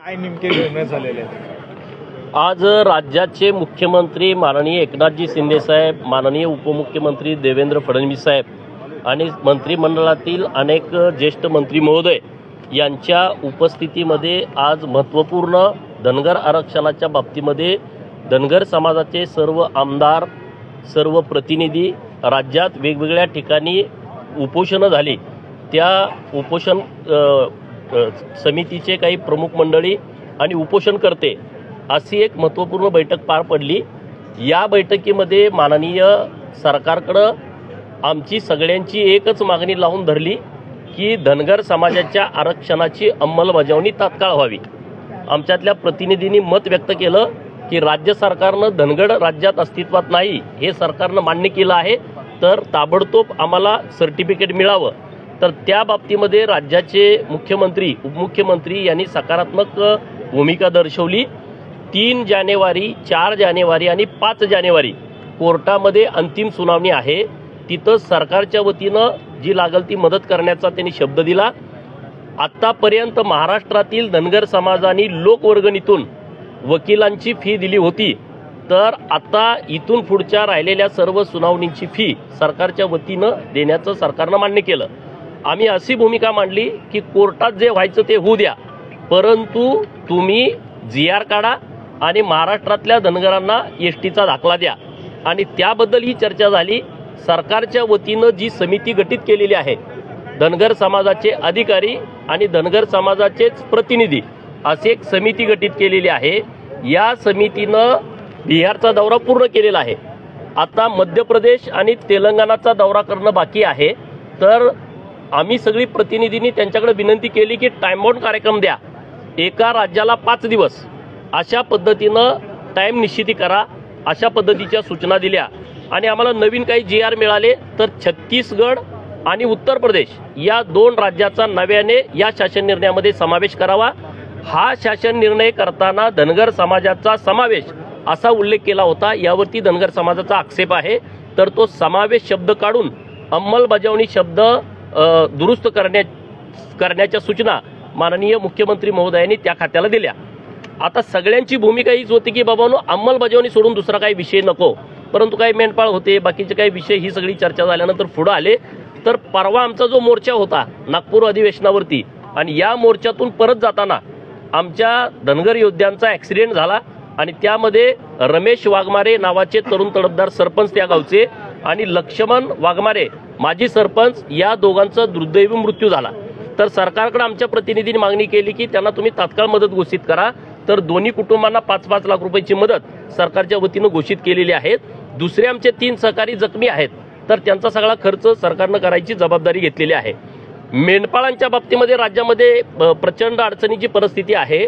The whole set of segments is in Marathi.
काय नेमके निर्णय झालेले आहेत? आज राज्याचे मुख्यमंत्री माननीय एकनाथजी शिंदे साहेब, माननीय उपमुख्यमंत्री देवेंद्र फडणवीस साहेब आणि मंत्रिमंडळातील अनेक ज्येष्ठ मंत्री महोदय यांच्या उपस्थितीमध्ये आज महत्त्वपूर्ण धनगर आरक्षणाच्या बाबतीमध्ये धनगर समाजाचे सर्व आमदार, सर्व प्रतिनिधी, राज्यात वेगवेगळ्या ठिकाणी उपोषणं झाली, त्या उपोषण समितीचे काही प्रमुख मंडळी आणि उपोषणकर्ते अशी एक महत्त्वपूर्ण बैठक पार पडली। या बैठकीमध्ये माननीय सरकारकडे आमची सगळ्यांची एकच मागणी लावून धरली की धनगर समाजाच्या आरक्षणाची अंमलबजावणी तात्काळ व्हावी। आमच्यातल्या प्रतिनिधींनी मत व्यक्त केलं की राज्य सरकारनं धनगर राज्यात अस्तित्वात नाही हे सरकारनं मान्य केलं आहे, तर ताबडतोब आम्हाला सर्टिफिकेट मिळावं। तर त्या बाबतीमध्ये राज्याचे मुख्यमंत्री, उपमुख्यमंत्री यांनी सकारात्मक भूमिका दर्शवली। 3 जानेवारी, 4 जानेवारी आणि 5 जानेवारी कोर्टामध्ये अंतिम सुनावणी आहे। तिथं सरकारच्या वतीनं जी लागल ती मदत करण्याचा त्यांनी शब्द दिला। आत्तापर्यंत महाराष्ट्रातील धनगर समाजाने लोकवर्गणीतून वकिलांची फी दिली होती, तर आता इथून पुढच्या राहिलेल्या सर्व सुनावणींची फी सरकारच्या वतीनं देण्याचं सरकारनं मान्य केलं। आम्ही अशी भूमिका मांडली की कोर्टात जे व्हायचं ते होऊ द्या, परंतु तुम्ही GR काढा आणि महाराष्ट्रातल्या धनगरांना STचा दाखला द्या। आणि त्याबद्दल ही चर्चा झाली। सरकारच्या वतीनं जी समिती गठीत केलेली आहे, धनगर समाजाचे अधिकारी आणि धनगर समाजाचेच प्रतिनिधी अशी एक समिती गठीत केलेली आहे। या समितीनं बिहारचा दौरा पूर्ण केलेला आहे, आता मध्य प्रदेश आणि तेलंगणाचा दौरा करणं बाकी आहे। तर आम्ही सगळी प्रतिनिधींनी त्यांच्याकडे विनंती केली की टाइम बाउंड कार्यक्रम द्या, एका राज्याला 5 दिवस अशा पद्धतीनं टाइम निश्चिती करा, अशा पद्धतीच्या सूचना दिल्या। आणि आम्हाला नवीन काही GR मिळाले तर छत्तीसगड आणि उत्तर प्रदेश या 2 राज्याचा नव्याने या शासन निर्णयामध्ये समावेश करावा। हा शासन निर्णय करताना धनगर समाजाचा समावेश असा उल्लेख केला होता, यावरती धनगर समाजाचा आक्षेप आहे। तर तो समावेश शब्द काढून अंमलबजावणी शब्द दुरुस्त करण्याच्या सूचना माननीय मुख्यमंत्री महोदयांनी त्या खात्याला दिल्या। आता सगळ्यांची भूमिका हीच होती की बाबांनो अंमलबजावणी सोडून दुसरा काही विषय नको, परंतु काही मेंढपाळ होते, बाकीचे काही विषय, ही सगळी चर्चा झाल्यानंतर पुढे आले। तर परवा आमचा जो मोर्चा होता नागपूर अधिवेशनावरती, आणि या मोर्चातून परत जाताना आमच्या धनगर योद्ध्यांचा ॲक्सिडेंट झाला आणि त्यामध्ये रमेश वाघमारे नावाचे तरुण तडफदार सरपंच त्या गावचे आणि लक्ष्मण वाघमारे माजी सरपंच, या दोघांचा दुर्दैवी मृत्यू झाला। तर सरकारकडे आमच्या प्रतिनिधींनी मागणी केली की त्यांना तुम्ही तात्काळ मदत घोषित करा। तर दोन्ही कुटुंबांना 5-5 लाख रुपयाची मदत सरकारच्या वतीनं घोषित केलेली आहे। दुसरे आमचे 3 सहकारी जखमी आहेत, तर त्यांचा सगळा खर्च सरकारनं करायची जबाबदारी घेतलेली आहे। मेंढपाळांच्या बाबतीमध्ये राज्यामध्ये प्रचंड अडचणीची परिस्थिती आहे।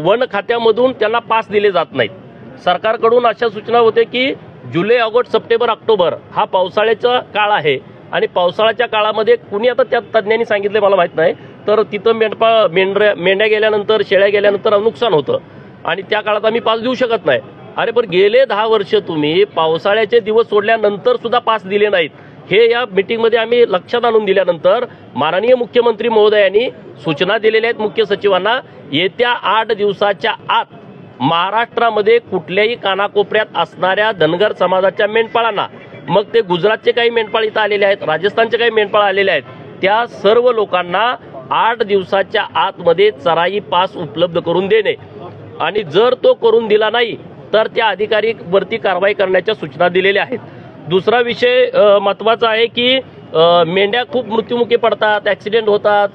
वन खात्यामधून त्यांना पास दिले जात नाहीत। सरकारकडून अशा सूचना होते की जुलै, ऑगस्ट, सप्टेंबर, ऑक्टोबर हा पावसाळ्याचा काळ आहे आणि पावसाळ्याच्या काळामध्ये कुणी, आता त्या तज्ज्ञांनी सांगितले मला माहीत नाही, तर तिथं मेंढ्या गेल्यानंतर, शेळ्या गेल्यानंतर नुकसान होतं आणि त्या काळात आम्ही पास देऊ शकत नाही। अरे पण गेले 10 वर्ष तुम्ही पावसाळ्याचे दिवस सोडल्यानंतर सुद्धा पास दिले नाहीत, हे या मीटिंगमध्ये आम्ही लक्षात आणून दिल्यानंतर माननीय मुख्यमंत्री महोदयांनी सूचना दिलेल्या आहेत मुख्य सचिवांना, येत्या 8 दिवसाच्या आत महाराष्ट्रामध्ये कुठल्याही कानाकोपऱ्यात असणाऱ्या धनगर समाजाच्या मेंढपाळांना, मग ते गुजरातचे काही मेंढपाळ इथं आलेले आहेत, राजस्थानचे काही मेंढपाळ आलेले आहेत, त्या सर्व लोकांना 8 दिवसाच्या आतमध्ये चराई पास उपलब्ध करून देणे, आणि जर तो करून दिला नाही तर त्या अधिकारीवरती कारवाई करण्याच्या सूचना दिलेल्या आहेत। दुसरा विषय महत्त्वाचा आहे की मेंढ्या खूप मृत्युमुखी पडतात, ॲक्सिडेंट होतात,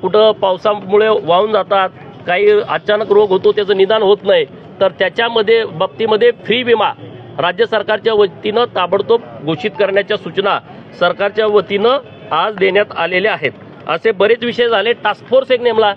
कुठं पावसामुळे वाहून जातात, काही अचानक रोग होतो, त्याचं निदान होत नाही, तर त्याच्यामध्ये बाबतीमध्ये फ्री विमा राज्य सरकारच्या वतीनं ताबडतोब घोषित करण्याच्या सूचना सरकारच्या वतीनं आज देण्यात आलेल्या आहेत। असे बरेच विषय झाले। टास्क फोर्स एक नेमला।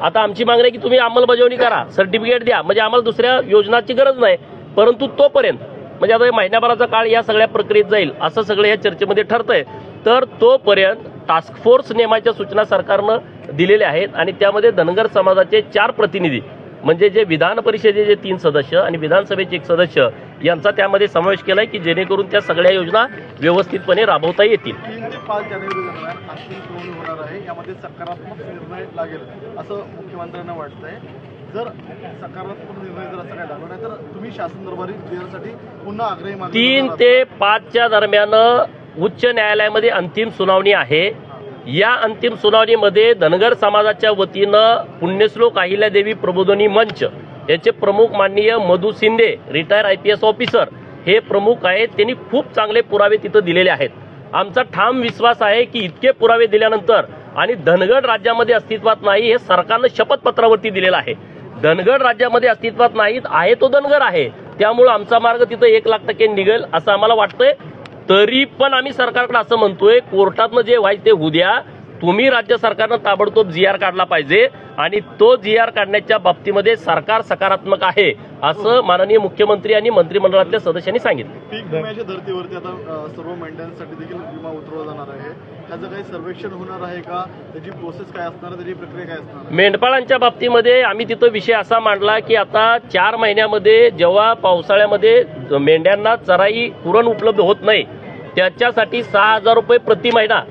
आता आमची मागणी आहे की तुम्ही अंमलबजावणी करा, सर्टिफिकेट द्या, म्हणजे आम्हाला दुसऱ्या योजनाची गरज नाही, परंतु तोपर्यंत, म्हणजे आता महिन्याभराचा काळ या सगळ्या प्रक्रियेत जाईल असं सगळं या चर्चेमध्ये ठरतंय, तर तोपर्यंत टास्क फोर्स नेमाच्या सूचना सरकारनं दिलेल्या आहेत। आणि त्यामध्ये धनगर समाजाचे 4 प्रतिनिधी, म्हणजे जे विधान परिषदेचे 3 सदस्य आणि विधानसभेचे 1 सदस्य यांचा त्यामध्ये समावेश केलाय की जेणेकरून त्या सगळ्या योजना व्यवस्थितपणे राबवता येतील। 3 ते 5 जानेवारी दरम्यान अंतिम सुनावणी होणार आहे, यामध्ये सकारात्मक निर्णय लागेल असं मुख्यमंत्र्यांना वाटतंय। जर सकारात्मक निर्णय जर असं काय झाला नाही तर तुम्ही शासन दरबारी क्लिअरसाठी पुन्हा आग्रही 3 ते 5च्या दरम्यान उच्च न्यायालयामध्ये अंतिम सुनावणी आहे. या अंतिम सुनावणीमध्ये धनगर समाजाच्या वतीनं पुण्यश्लोक अहिल्यादेवी प्रबोधिनी मंच याचे प्रमुख माननीय मधु शिंदे रिटायर IPS ऑफिसर हे प्रमुख आहेत. त्यांनी खूप चांगले पुरावे तिथं दिलेले आहेत. आमचा ठाम विश्वास आहे की इतके पुरावे दिल्यानंतर आणि धनगड राज्यामध्ये अस्तित्वात नाही हे सरकारनं शपथपत्रावरती दिलेलं आहे. धनगड राज्यामध्ये अस्तित्वात नाहीत आहे तो धनगर आहे. त्यामुळे आमचा मार्ग तिथं 1,00,000% निघेल असं आम्हाला वाटतंय. तरी पण आम्ही सरकारकडे असं म्हणतोय कोर्टातनं जे व्हायचं ते होऊ द्या. तुम्ही राज्य सरकारनं ताबडतोब GR काढला पाहिजे आणि तो GR काढण्याच्या बाबतीमध्ये सरकार सकारात्मक आहे असं माननीय मुख्यमंत्री आणि मंत्रिमंडळातल्या सदस्यांनी सांगितलं. पीक विम्याच्या धर्तीवरती आता सर्व मेंढ्यांसाठी देखील विमा उतरवला जाणार आहे. त्याचं काही सर्वेक्षण होणार आहे का? त्याची प्रोसेस काय असणार, त्याची प्रक्रिया काय असणार? मेंढपाळांच्या बाबतीमध्ये आम्ही तिथं विषय असा मांडला की आता 4 महिन्यामध्ये जेव्हा पावसाळ्यामध्ये मेंढ्यांना चराई पुरण उपलब्ध होत नाही त्याच्यासाठी 6,000 रुपये प्रति महिना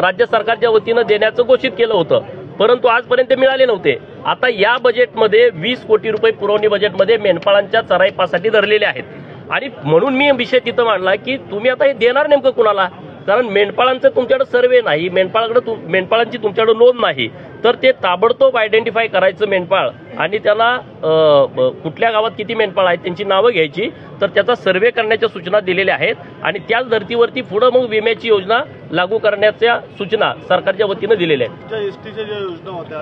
राज्य सरकारच्या वतीनं देण्याचं घोषित केलं होतं. परंतु आजपर्यंत मिळाले नव्हते. आता या बजेटमध्ये 20 कोटी रुपये पुरवणी बजेटमध्ये मेंढपाळांच्या चराईपासाठी धरलेले आहेत. आणि म्हणून मी विषय तिथं मांडला की तुम्ही आता हे देणार नेमकं कुणाला? कारण मेंढपाळांचं तुमच्याकडे सर्वे नाही, मेंढपाळांची तुमच्याकडे नोंद नाही. तर ते ताबडतोब आयडेंटिफाय करायचं मेंढपाळ आणि त्याला कुठल्या गावात किती मेंढपाळ आहेत त्यांची नावं घ्यायची. तर त्याचा सर्वे करण्याच्या सूचना दिलेल्या आहेत आणि त्याच धर्तीवरती पुढे मग विम्याची योजना लागू करण्याच्या सूचना सरकारच्या वतीनं दिलेल्या आहेत. ज्या STच्या ज्या योजना होत्या